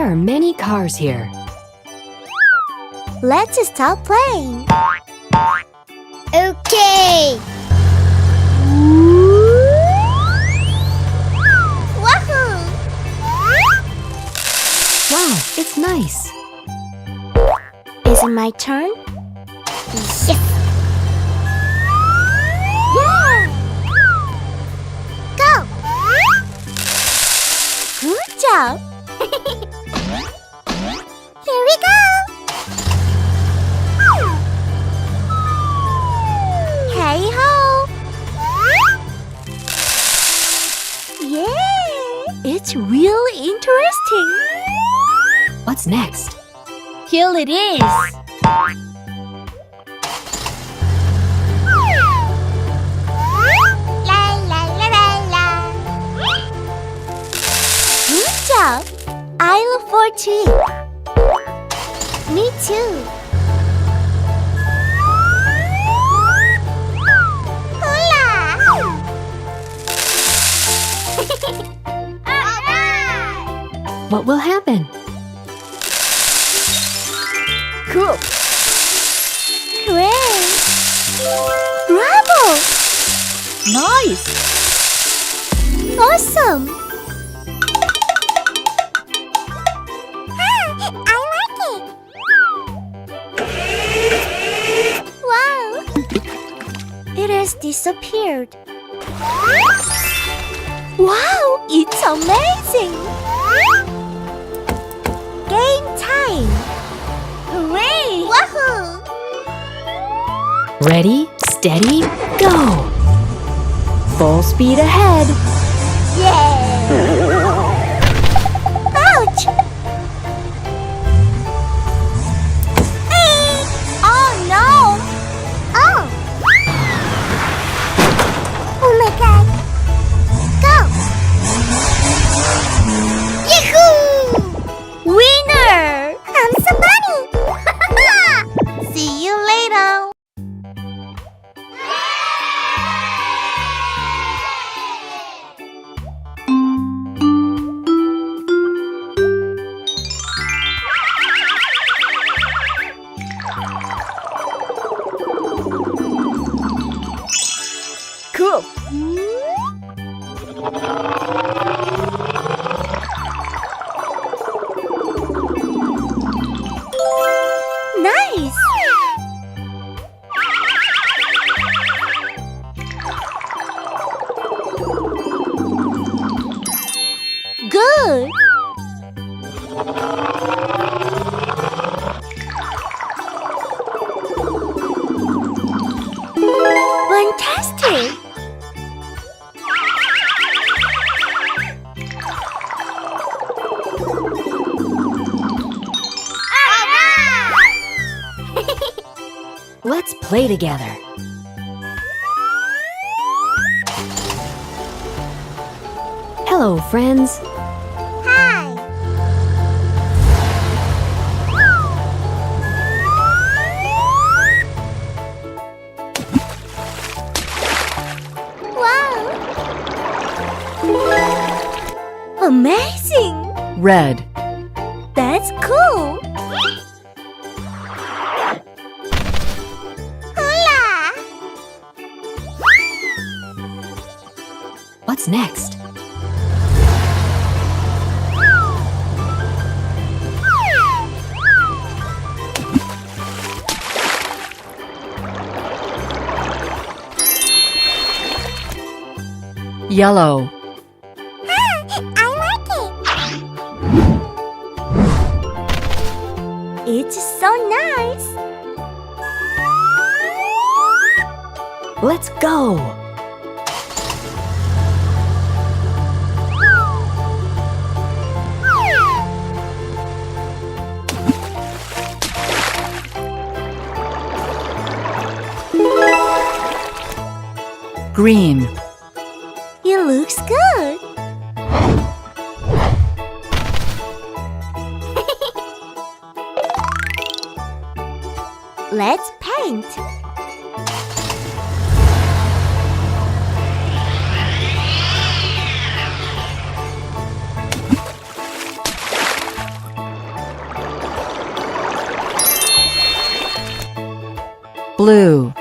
There are many cars here. Let's stop playing. Okay. Wahoo! Wow, it's nice. Is it my turn? Yes! Yeah! Go! Good job! Here we go! Hey-ho! Yeah! It's really interesting! What's next? Here it is! La la la la la! Good job! I look forward to it. Me too. Hula! What will happen? Cool! Great! Bravo! Nice! Awesome! I like it! Wow! It has disappeared. Wow! It's amazing! Game time! Hooray! Wahoo! Ready, steady, go! Full speed ahead. Yeah! Ouch! Oh no! Oh! Oh my god! Go! Yahoo! Winner! I'm so funny! See you later! Cool! Nice! Good! Fantastic! Let's play together. Hello, friends. Hi! Wow! Amazing! Red. That's cool! Hula! What's next? Yellow. I like it! It's so nice! Let's go. Green. It looks good! Let's paint! Blue.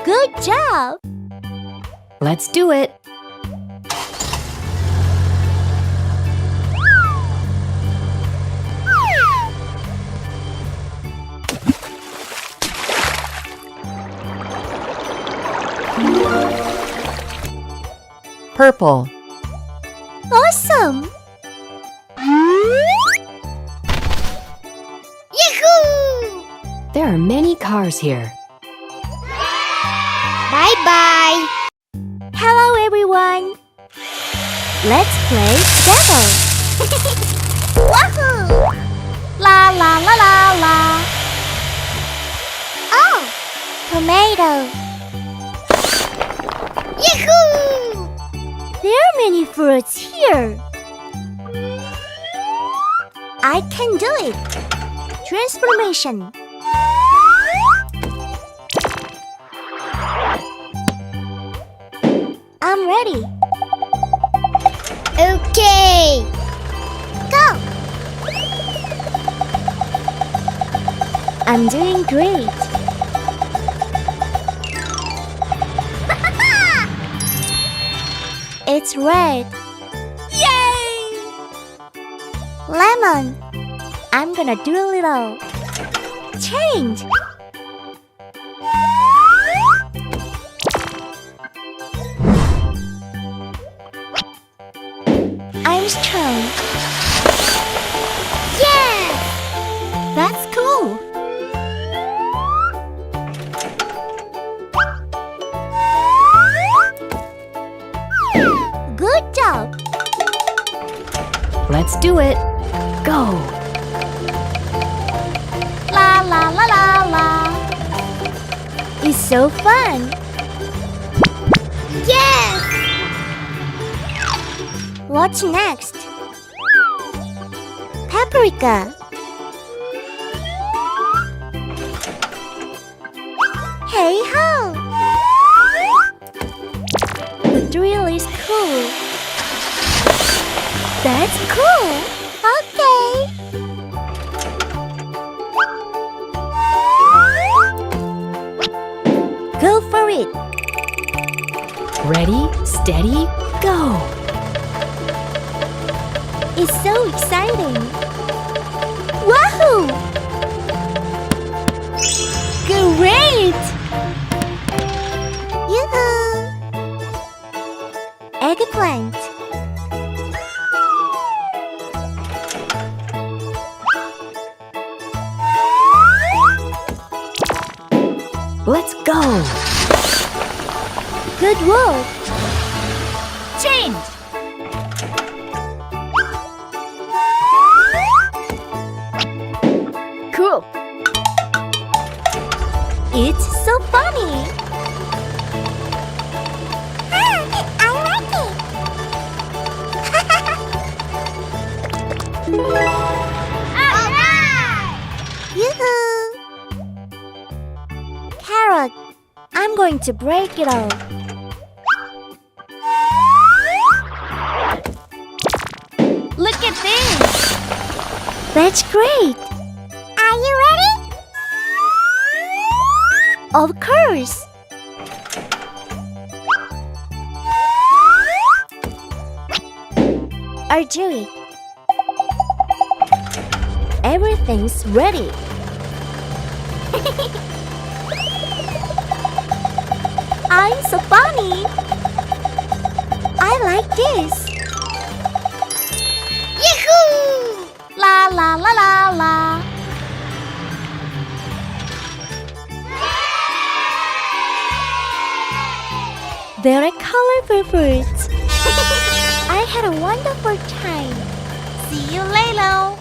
Good job! Let's do it. Purple. Awesome! Yahoo! There are many cars here. Bye-bye! Hello, everyone! Let's play together! Wahoo! La la la la la! Oh! Tomato! Yahoo! There are many fruits here! I can do it! Transformation! I'm ready! Okay! Go! I'm doing great! It's red! Yay! Lemon! I'm gonna do a little change! I'm strong! Yeah! That's cool! Good job! Let's do it. Go. La la la la la! It's so fun! Yes! What's next? Paprika! Hey ho! The drill is cool! That's cool! Okay! Go for it! Ready, steady, go. It's so exciting! Wahoo! Great! Yoo-hoo! Eggplant! Let's go. Good work! Change! Cool. It's so funny! I like it! Alright! Yoo-hoo! Carrot! I'm going to break it all. Look at this! That's great! Are you ready? Of course! I'll do it. Everything's ready. I'm so funny. I like this. Yahoo! La la la la la. There are colorful fruits. I had a wonderful time. See you later.